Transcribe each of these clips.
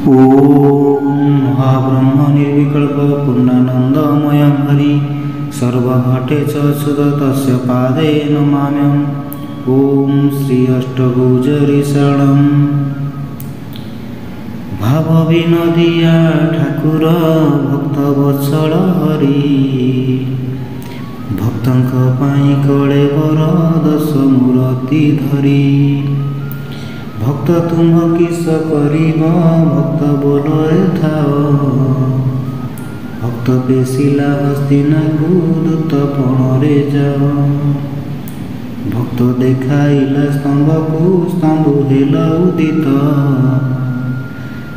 ओम महाब्रह्म निर्विकल्प पूर्णानंदमयं हरि सर्वघटे च सुद तस्य पादे नमाम्यहम्। ओम श्री अष्टभुजरि शरणं भाव विनोदिया ठाकुर भक्त वत्सल हरि भक्तंक पाई कळे बर दश मूर्ति धरी भक्त तुम किस करिब भक्त बोलरे थाओ भक्त पेशिला हस्तिना को दूत पणरे जाओ भक्त देखाइला स्तंभ को स्तंभ हेला उदित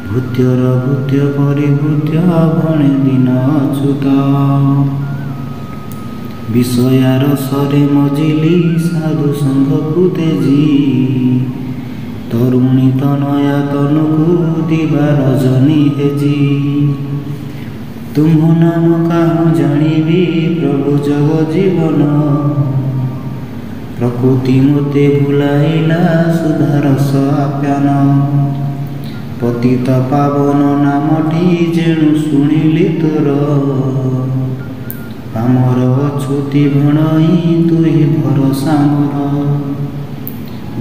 भूत्यर भूत्य परिभूत्य भणे दिन अच्युत विषयार सरे मजिली साधु संघ को तेजी तरुणी तनया तनुकु दिवा रजनी हेजी तुम नाम काहु जानिबी प्रभु जग जीवन प्रकृति मते भुलाइला सुधारस आप्यान पतित पावन नामटी जेणु शुणिली तोर आमर अछुति भणई तुहि भरोसा मोर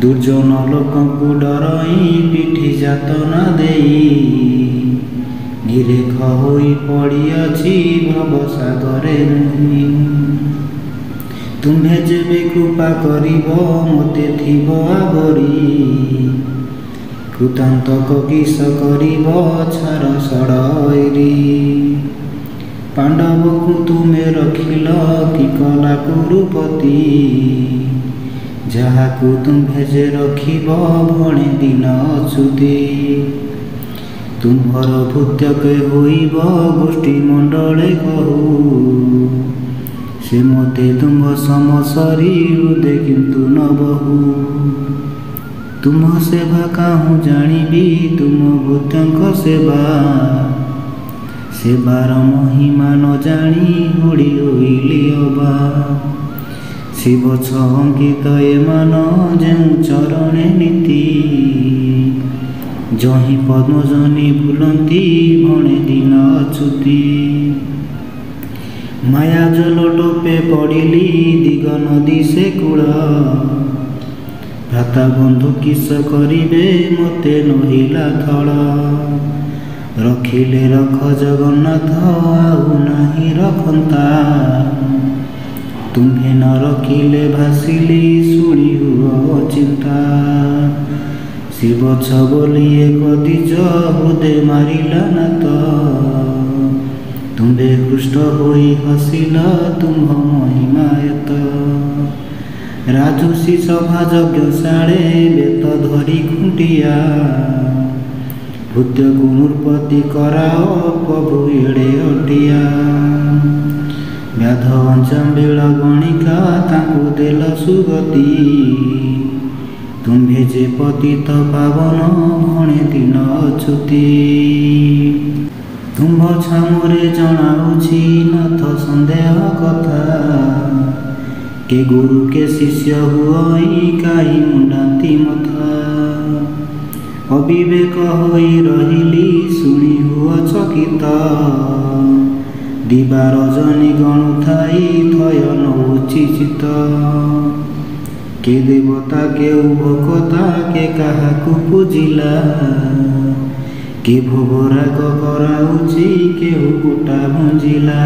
दुर्जन लोकंकु डरई पिठी जातना देई निरेख होई पड़ियाछि भवसागरे मुहि तुम्हे जेबे कृपा करिब मते थिब आगरी कृतांतक किस करिब छार सड़री पांडवकु तुमे रखिल कि कला कुरुपति जहाकु तुम्हे जे रखिब भणे दिन अच्युति तुम्हर भूत्यके होइब गोष्ठी मंडले कहू से मते तुम सम शरीरुदे किंतु न बहु तुम सेवा काहु जानिबी तुम भूत्यंक सेवा सेवार महिमा न जानी हुड़ी होइली अबा शिव अंकित एमान जेउ चरणे नीति जही पद्मजनी भूलती भणे दिन अच्युति माया जल टोपे पड़िली दिग नदी से कूल भ्राता बंधु किस करिबे मते नहिला थल रखिले रख जगन्नाथ आउ नाही रखंता तुम्हें न रखिले भासिली शुणी हुआ चिंता शिव बोली एक दिज हृदय मारिला नात तुम्हे हृष्ट होई हसिला तुम महिमायत राजसी सभा यज्ञशाळे बेत धरी खुंटिया भूत्य गुणुर्पति कराओ प्रभु एड़े अटिया व्याध अंचाम्बिल गणिका ताकू देल सुगति तुम्हे जे पतित पावन भणे दिन अच्युति तुम्भ छामुरे जनाउछि नाथ संदेह कथा के गुरु के शिष्य हुई काई मुंडाती मथा अविवेक होई रहिली शुणी हुआ चकित दिवा रजनी गणुथाई थय नौची चित के देवता के भोकता के काहाकु पूजिला के भोगराग कराउची के कुटा भंजिला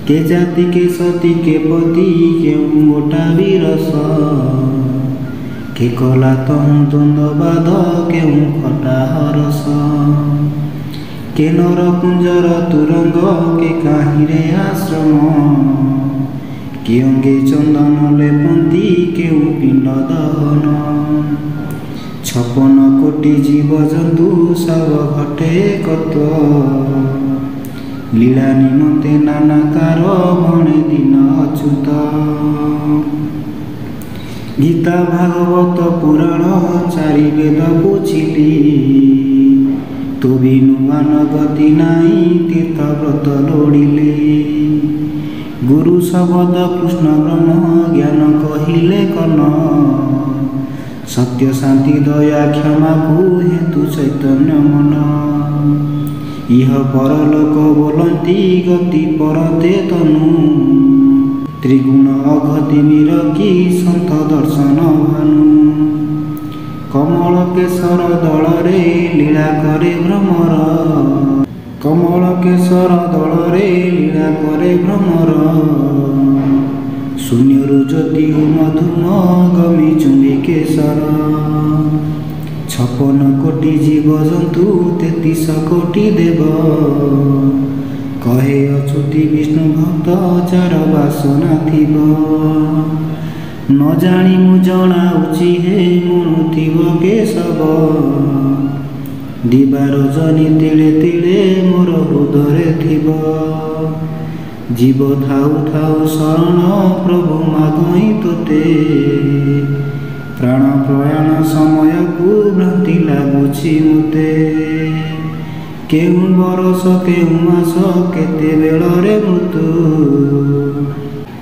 के जाति के सती के पति के मोटा विरस के कला तहु द्वंद्ववाद के खटा हरस के नर कुंजर तुरंग के काहिरे आश्रम के अंगे चंदन लेपंती के पिंड दहन 56 कोटि जीव जंतु सब घटे कत लीला निमते नानाकार भणे दिन अच्युत गीता भागवत पुराण चारि वेद बुझिली तो भी नुआन गति नाई तीर्थ व्रत लोड़िले गुरु शब्द कृष्ण ब्रह्म ज्ञान कहिले कन सत्य शांति दया क्षमा को हेतु चैतन्य मन इह परलोक बोलती गति परते तनु त्रिगुण अघति निरकी सन्त दर्शन भानु कमल केशर दलरे लीला करे भ्रमर कमल केशर दलरे लीला करे भ्रमर शून्यरु ज्योति मधुम गमी चुंबी केशर 56 कोटि जीव जंतु 33 कोटि देव कहे अच्युति विष्णु भक्त चार बासना थिब न जानी मु जनाउछि हे मनुथिब केशव दिवा रजनी तिले तिले मोर हृदय थिब जीव थाउ थाउ शरण प्रभु मागई तोते प्राण प्रयाण समय को भ्रांति लागुछि मते केउ बरस केउ मास केते बेलरे मृत्यु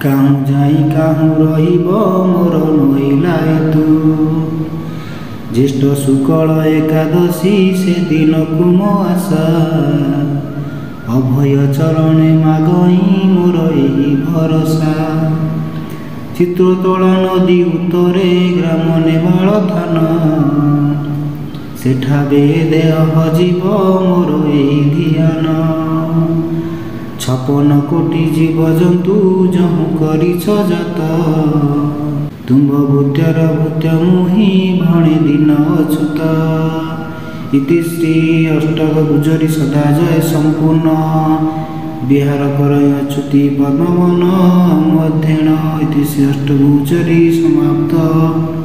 काहु जाई काहु रहिब मोर नइला हेतु ज्येष्ठ शुक्ल एकादशी से दिन को मो आशा अभय चरणे मागई मोर एही भरसा चित्रतोला नदी उत्तरे ग्राम नेवाल थान सेठा देह हजिब मोर एही ध्यान 56 कोटि जीव जंतु जहु करिछ जात तुम्भ भूत्यर भूत्य मुहि भणे दिन अच्युत इति श्री अष्टक गुजरी सदा जय संपूर्ण बिहार करय अच्युति पद्मवन अध्ययन इति श्री अष्टक गुजरी समाप्त।